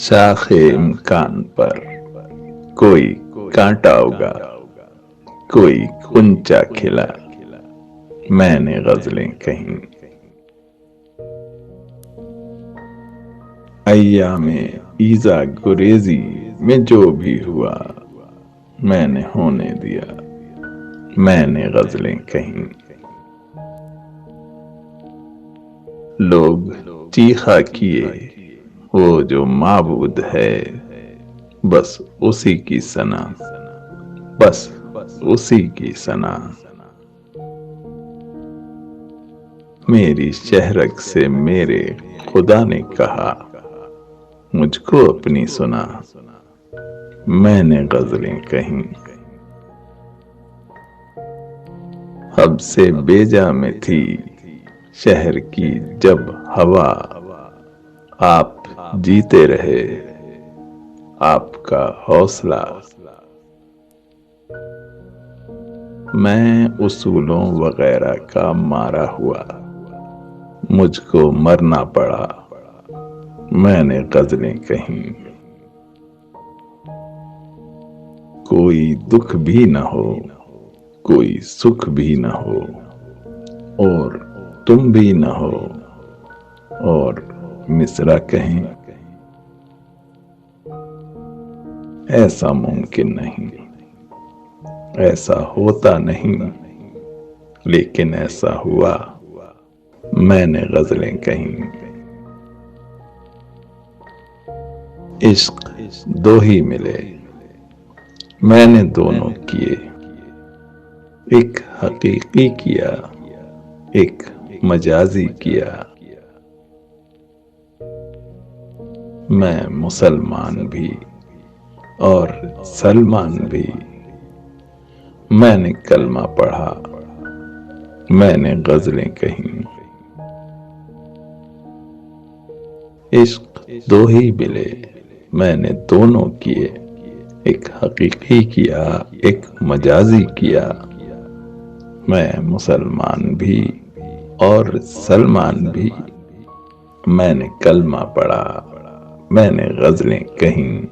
شاخ امکان پر کوئی کانٹا اگا، کوئی کنچا کھلا، میں نے غزلیں کہیں۔ ایام ایذا گریزی میں جو بھی ہوا، میں نے ہونے دیا، میں نے غزلیں کہیں۔ لوگ چیخا کیے وہ جو معبود ہے، بس اسی کی ثنا، بس اسی کی ثنا۔ میری شہرک سے میرے خدا نے کہا، مجھ کو اپنی سنا، میں نے غزلیں کہیں۔ حب سے بیجا میں تھی شہر کی جب ہوا، آپ جیتے رہے، آپ کا حوصلہ۔ میں اصولوں وغیرہ کا مارا ہوا، مجھ کو مرنا پڑا، میں نے غزلیں کہیں۔ کوئی دکھ بھی نہ ہو، کوئی سکھ بھی نہ ہو، اور تم بھی نہ ہو، اور مصرع کہیں۔ ایسا ممکن نہیں، ایسا ہوتا نہیں، لیکن ایسا ہوا، میں نے غزلیں کہیں۔ عشق دو ہی ملے، میں نے دونوں کیے، ایک حقیقی کیا، ایک مجازی کیا۔ میں مسلمان بھی اور سلمان بھی، میں نے کلمہ پڑھا، میں نے غزلیں کہیں۔ عشق دو ہی ملے، میں نے دونوں کیے، ایک حقیقی کیا، ایک مجازی کیا۔ میں مسلمان بھی اور سلمان بھی، میں نے کلمہ پڑھا، میں نے غزلیں کہیں۔